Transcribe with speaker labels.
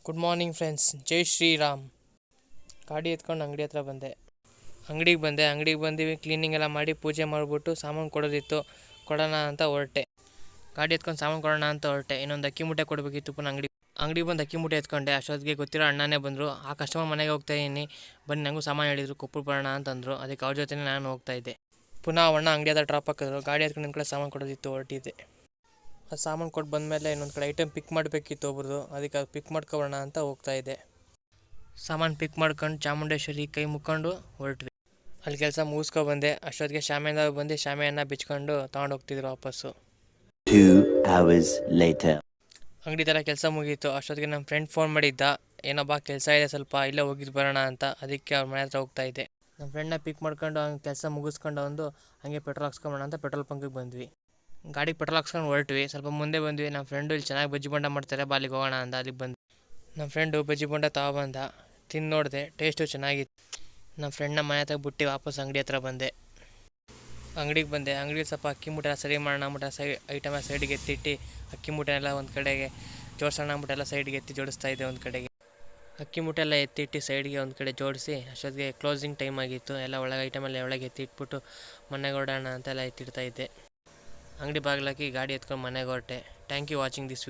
Speaker 1: Good morning friends, ಜೈ ಶ್ರೀರಾಮ್. ಗಾಡಿ ಎತ್ಕೊಂಡು ಅಂಗಡಿ ಹತ್ರ ಬಂದೆ. ಅಂಗಡಿಗೆ ಬಂದು ಕ್ಲೀನಿಂಗ್ ಎಲ್ಲ ಮಾಡಿ ಪೂಜೆ ಮಾಡಿಬಿಟ್ಟು ಸಾಮಾನು ಕೊಡೋದಿತ್ತು, ಕೊಡೋಣ ಅಂತ ಹೊರಟೆ. ಗಾಡಿ ಎತ್ಕೊಂಡು ಸಾಮಾನು ಕೊಡೋಣ ಅಂತ ಹೊರಟೆ. ಇನ್ನೊಂದು ಅಕ್ಕಿ ಮೂಟೆ ಕೊಡಬೇಕಿತ್ತು. ಪುನಃ ಅಂಗಡಿಗೆ ಬಂದು ಅಕ್ಕಿ ಮೂಟೆ ಎತ್ಕೊಂಡೆ. ಅಷ್ಟೊತ್ತಿಗೆ ಗೊತ್ತಿರೋ ಅಣ್ಣನೇ ಬಂದರು. ಆ ಕಸ್ಟಮರ್ ಮನೆಗೆ ಹೋಗ್ತಾಯಿದ್ದೀನಿ, ಬನ್ನಿ ನನಗೂ ಸಾಮಾನು ಹೇಳಿದರು, ಕೊಪ್ಪಳ ಬರೋಣ ಅಂತಂದರು. ಅದಕ್ಕೆ ಅವ್ರ ಜೊತೆ ನಾನು ಹೋಗ್ತಾಯಿದ್ದೆ. ಪುನಃ ಅಣ್ಣ ಅಂಗಡಿ ಹತ್ರ ಡ್ರಾಪ್ ಹಾಕಿದ್ರು. ಗಾಡಿ ಎತ್ಕೊಂಡು ನಿಮ್ಮ ಕಡೆ ಸಾಮಾನು ಕೊಡೋದಿತ್ತು, ಹೊರಟಿದ್ದೆ. ಆ ಸಾಮಾನು ಕೊಟ್ಟು ಬಂದಮೇಲೆ ಇನ್ನೊಂದು ಕಡೆ ಐಟಮ್ ಪಿಕ್ ಮಾಡಬೇಕಿತ್ತು ಒಬ್ರದ್ದು. ಅದಕ್ಕೆ ಅದು ಪಿಕ್ ಮಾಡ್ಕೊಬೋಣ ಅಂತ ಹೋಗ್ತಾಯಿದ್ದೆ. ಸಾಮಾನು ಪಿಕ್ ಮಾಡ್ಕೊಂಡು ಚಾಮುಂಡೇಶ್ವರಿ ಕೈ ಮುಕ್ಕೊಂಡು ಹೊರಟ್ವಿ. ಅಲ್ಲಿ ಕೆಲಸ ಮುಗಿಸ್ಕೊಬಂದೆ. ಅಷ್ಟೊತ್ತಿಗೆ ಶಾಮಿಯಾನ ಬಂದು ಶಾಮಿಯಾನ ಬಿಚ್ಕೊಂಡು ತೊಗೊಂಡು ಹೋಗ್ತಿದ್ರು ವಾಪಸ್ಸು.
Speaker 2: 2 hours later.
Speaker 1: ಅಂಗಡಿ ಥರ ಕೆಲಸ ಮುಗೀತು. ಅಷ್ಟೊತ್ತಿಗೆ ನಮ್ಮ ಫ್ರೆಂಡ್ ಫೋನ್ ಮಾಡಿದ್ದ, ಏನಬ್ಬಾ ಕೆಲಸ ಇದೆ ಸ್ವಲ್ಪ ಇಲ್ಲೇ ಹೋಗಿದ್ದು ಬರೋಣ ಅಂತ. ಅದಕ್ಕೆ ಅವ್ರ ಮನೆ ಹತ್ರ ಹೋಗ್ತಾಯಿದ್ದೆ. ನಮ್ಮ ಫ್ರೆಂಡ್ನ ಪಿಕ್ ಮಾಡ್ಕೊಂಡು ಅವ್ನ ಕೆಲಸ ಮುಗಿಸ್ಕೊಂಡು ಒಂದು ಹಂಗೆ ಪೆಟ್ರೋಲ್ ಹಾಕ್ಸ್ಕೊಂಬೋಣ ಅಂತ ಪೆಟ್ರೋಲ್ ಬಂಕಿಗೆ ಬಂದ್ವಿ. ಗಾಡಿಗೆ ಪೆಟ್ರೋಲ್ ಹಾಕ್ಸ್ಕೊಂಡು ಹೊರಟ್ವಿ. ಸ್ವಲ್ಪ ಮುಂದೆ ಬಂದ್ವಿ. ನಮ್ಮ ಫ್ರೆಂಡು ಇಲ್ಲಿ ಚೆನ್ನಾಗಿ ಬಜ್ಜಿ ಬೋಂಡ ಮಾಡ್ತಾರೆ, ಅಲ್ಲಿಗೆ ಹೋಗೋಣ ಅಂತ ಅಲ್ಲಿಗೆ ಬಂದ್ವಿ. ನಮ್ಮ ಫ್ರೆಂಡು ಬಜ್ಜಿ ಬೋಂಡ ತಗೊಬಂದ, ತಿಂದು ನೋಡಿದೆ, ಟೇಸ್ಟು ಚೆನ್ನಾಗಿತ್ತು. ನಮ್ಮ ಫ್ರೆಂಡ್ನ ಮನೆ ಹತ್ರ ಬಿಟ್ಟು ವಾಪಸ್ ಅಂಗಡಿ ಹತ್ರ ಬಂದೆ. ಅಂಗಡಿಗೆ ಸ್ವಲ್ಪ ಅಕ್ಕಿ ಮೂಟೆ ಎಲ್ಲ ಸರಿ ಮಾಡೋಣ ಅಂದ್ಬಿಟ್ಟು ಐಟಮ್ ಸೈಡಿಗೆ ಎತ್ತಿಟ್ಟು ಅಕ್ಕಿ ಮೂಟೆ ಎಲ್ಲ ಒಂದು ಕಡೆಗೆ ಜೋಡಿಸೋಣ ಅಂದ್ಬಿಟ್ಟು ಎಲ್ಲ ಸೈಡ್ಗೆ ಎತ್ತಿ ಜೋಡಿಸ್ತಾ ಇದ್ದೆ. ಒಂದು ಕಡೆಗೆ ಅಕ್ಕಿ ಮೂಟೆ ಎಲ್ಲ ಎತ್ತಿಟ್ಟು ಸೈಡ್ಗೆ ಒಂದು ಕಡೆ ಜೋಡಿಸಿ ಅಷ್ಟೊತ್ತಿಗೆ ಕ್ಲೋಸಿಂಗ್ ಟೈಮ್ ಆಗಿತ್ತು. ಎಲ್ಲ ಒಳಗೆ ಐಟಮೆಲ್ಲ ಒಳಗೆ ಎತ್ತಿಟ್ಬಿಟ್ಟು ಮನೆಗೆ ಹೊರಡೋಣ ಅಂತೆಲ್ಲ ಎತ್ತಿಡ್ತಾ ಇದ್ದೆ. ಅಂಗಡಿ ಬಾಗಿಲಾಕಿ ಗಾಡಿ ಎತ್ಕೊಂಡು ಮನೆಗೆ ಹೊರಟೆ. Thank you watching this video.